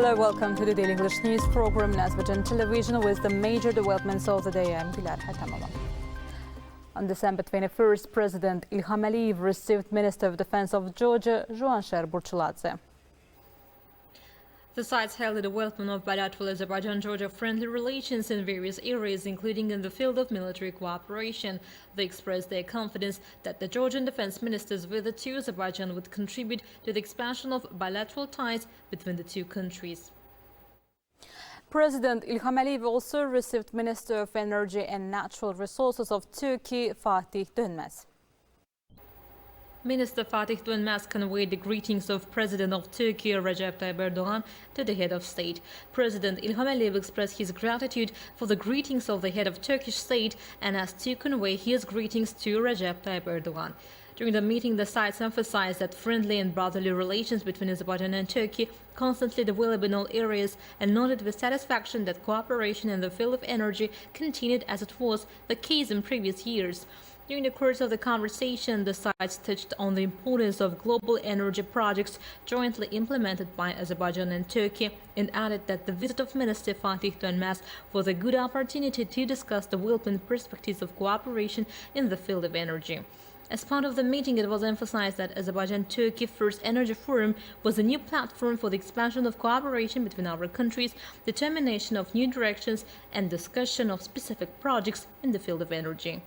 Hello, welcome to the Daily English News program in Azərbaycan Televiziya with the major developments of the day. I'm Gülər Hətamova. On December 21st, President İlham received Minister of Defense of Georgia, Juanşer Burçuladze. The sites held the development of bilateral Azerbaijan-Georgia friendly relations in various areas, including in the field of military cooperation. They expressed their confidence that the Georgian defense ministers visited to Azerbaijan would contribute to the expansion of bilateral ties between the two countries. President İlham Əliyev also received Minister of Energy and Natural Resources of Turkey, Fatih Dönmez. Minister Fatih Dönmez conveyed the greetings of President of Turkey, Recep Tayyip Erdogan, to the head of state. President İlham Əliyev expressed his gratitude for the greetings of the head of Turkish state and asked to convey his greetings to Recep Tayyip Erdogan. During the meeting, the sides emphasized that friendly and brotherly relations between Azerbaijan and Turkey constantly develop in all areas and noted with satisfaction that cooperation in the field of energy continued as it was the case in previous years. During the course of the conversation, the sides touched on the importance of global energy projects jointly implemented by Azerbaijan and Turkey and added that the visit of Minister Fatih Dönmez was a good opportunity to discuss the development perspectives of cooperation in the field of energy. As part of the meeting, it was emphasized that Azerbaijan-Turkey First Energy Forum was a new platform for the expansion of cooperation between our countries, determination of new directions, and discussion of specific projects in the field of energy.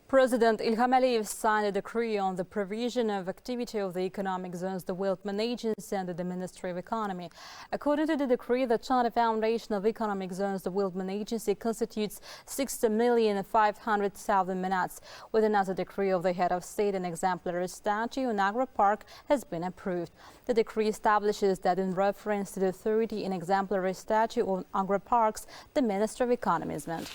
President İlham Əliyev signed a decree on the provision of activity of the Economic Zones Development Agency under the Ministry of Economy. According to the decree, the Charter Foundation of Economic Zones Development Agency constitutes 60,500,000 minutes. With another decree of the head of state, an exemplary statute on agri-park has been approved. The decree establishes that in reference to the authority in exemplary statute on agri-parks, the Minister of Economy is meant.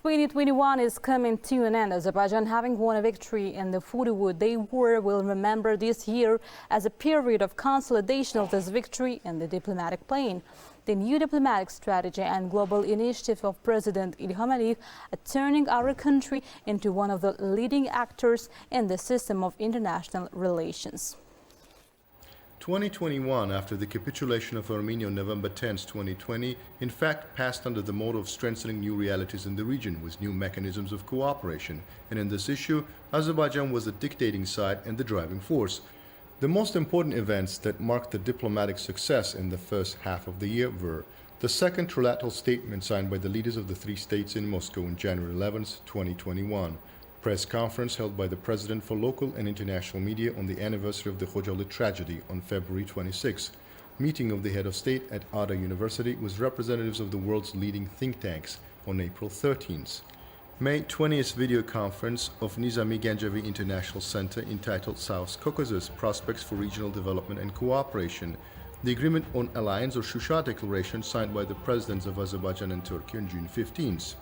2021 is coming to an end. Azerbaijan, having won a victory in the 40-day war, will remember this year as a period of consolidation of this victory in the diplomatic plane. The new diplomatic strategy and global initiative of President İlham Əliyev are turning our country into one of the leading actors in the system of international relations. 2021, after the capitulation of Armenia on November 10, 2020, in fact passed under the motto of strengthening new realities in the region with new mechanisms of cooperation. And in this issue, Azerbaijan was the dictating side and the driving force. The most important events that marked the diplomatic success in the first half of the year were the second trilateral statement signed by the leaders of the three states in Moscow on January 11, 2021, press conference held by the President for local and international media on the anniversary of the Khojalı tragedy on February 26, meeting of the head of state at Ada University with representatives of the world's leading think tanks on April 13th, May 20th video conference of Nizami Gencevi International Center entitled South Caucasus Prospects for Regional Development and Cooperation, the agreement on alliance or Shusha declaration signed by the presidents of Azerbaijan and Turkey on June 15th.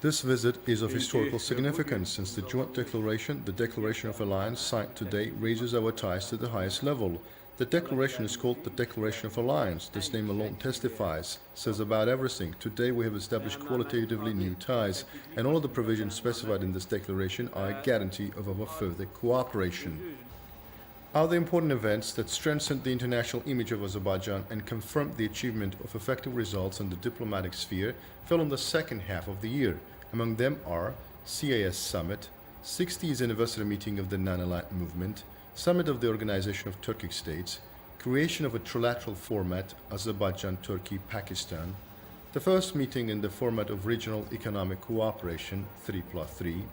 This visit is of historical significance since the joint declaration, the Declaration of Alliance signed today, raises our ties to the highest level. The declaration is called the Declaration of Alliance. This name alone testifies, says about everything. Today we have established qualitatively new ties, and all of the provisions specified in this declaration are a guarantee of our further cooperation. Other important events that strengthened the international image of Azerbaijan and confirmed the achievement of effective results in the diplomatic sphere fell on the second half of the year. Among them are CIS Summit, 60th anniversary meeting of the Non-Aligned Movement, Summit of the Organization of Turkic States, creation of a trilateral format, Azerbaijan, Turkey, Pakistan, the first meeting in the format of regional economic cooperation, 3+3,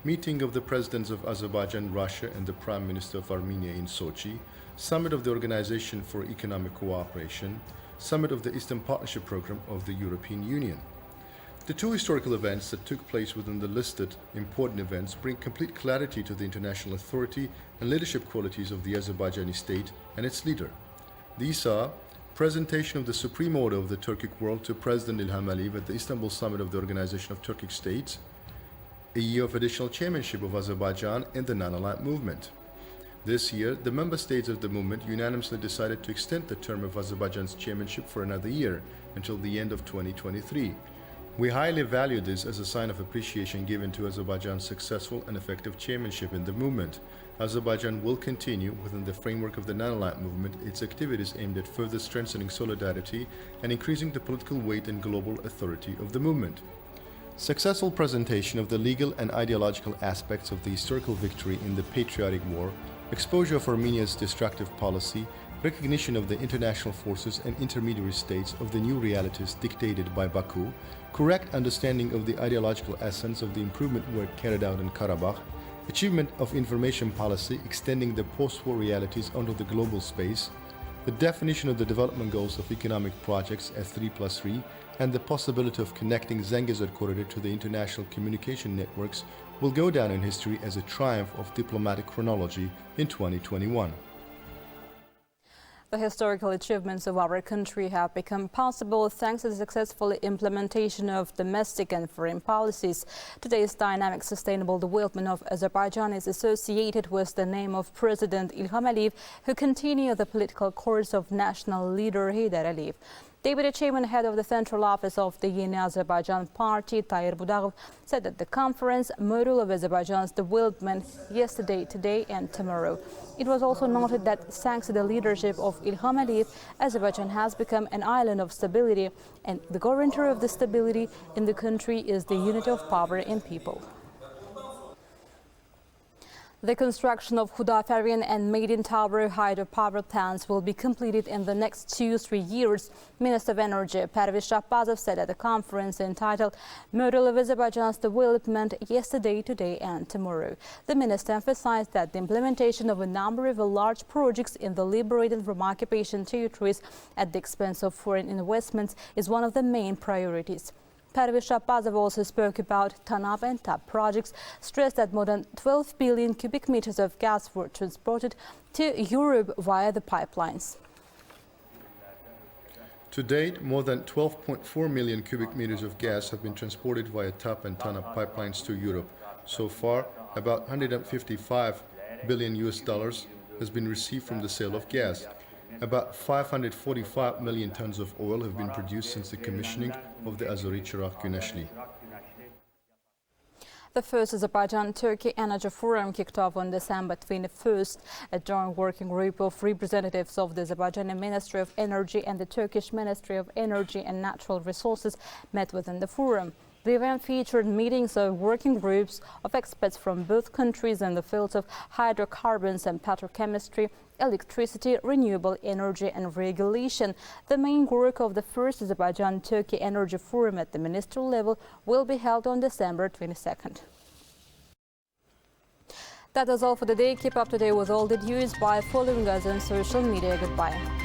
meeting of the presidents of Azerbaijan, Russia, and the Prime Minister of Armenia in Sochi, Summit of the Organization for Economic Cooperation, Summit of the Eastern Partnership Program of the European Union. The two historical events that took place within the listed important events bring complete clarity to the international authority and leadership qualities of the Azerbaijani state and its leader. These are presentation of the Supreme Order of the Turkic world to President İlham Əliyev at the Istanbul Summit of the Organization of Turkic States, a year of additional chairmanship of Azerbaijan in the Non-Aligned Movement. This year, the member states of the movement unanimously decided to extend the term of Azerbaijan's chairmanship for another year, until the end of 2023. We highly value this as a sign of appreciation given to Azerbaijan's successful and effective chairmanship in the movement. Azerbaijan will continue, within the framework of the non-aligned movement, its activities aimed at further strengthening solidarity and increasing the political weight and global authority of the movement. Successful presentation of the legal and ideological aspects of the historical victory in the patriotic war, exposure of Armenia's destructive policy, recognition of the international forces and intermediary states of the new realities dictated by Baku, correct understanding of the ideological essence of the improvement work carried out in Karabakh, achievement of information policy extending the post-war realities onto the global space, the definition of the development goals of economic projects as 3+3, and the possibility of connecting Zangezur corridor to the international communication networks will go down in history as a triumph of diplomatic chronology in 2021. The historical achievements of our country have become possible thanks to the successful implementation of domestic and foreign policies. Today's dynamic sustainable development of Azerbaijan is associated with the name of President İlham Aliyev, who continued the political course of national leader Heydər Aliyev. Deputy Chairman, head of the Central Office of the Yeni Azerbaijan Party, Tayyar Budagov, said that the conference model of Azerbaijan's development yesterday, today and tomorrow. It was also noted that thanks to the leadership of İlham Aliyev, Azerbaijan has become an island of stability, and the guarantor of the stability in the country is the unity of power and people. The construction of Hudafarian and Maiden Tower hydropower plants will be completed in the next 2-3 years. Minister of Energy Perviz Shahbazov said at a conference entitled Model of Azerbaijan's Development Yesterday, Today and Tomorrow. The minister emphasized that the implementation of a number of large projects in the liberated from occupation territories at the expense of foreign investments is one of the main priorities. Perviz Shahbazov also spoke about TANAP and TAP projects, stressed that more than 12 billion cubic meters of gas were transported to Europe via the pipelines. To date, more than 12.4 million cubic meters of gas have been transported via TAP and TANAP pipelines to Europe. So far, about $155 billion has been received from the sale of gas. About 545 million tons of oil have been produced since the commissioning of the Azeri Chirag Güneşli. The first Azerbaijan-Turkey Energy Forum kicked off on December 21st. A joint working group of representatives of the Azerbaijani Ministry of Energy and the Turkish Ministry of Energy and Natural Resources met within the forum. The event featured meetings of working groups of experts from both countries in the fields of hydrocarbons and petrochemistry, electricity, renewable energy and regulation. The main work of the first Azerbaijan-Turkey Energy Forum at the ministerial level will be held on December 22nd. That is all for today. Keep up to date with all the news by following us on social media. Goodbye.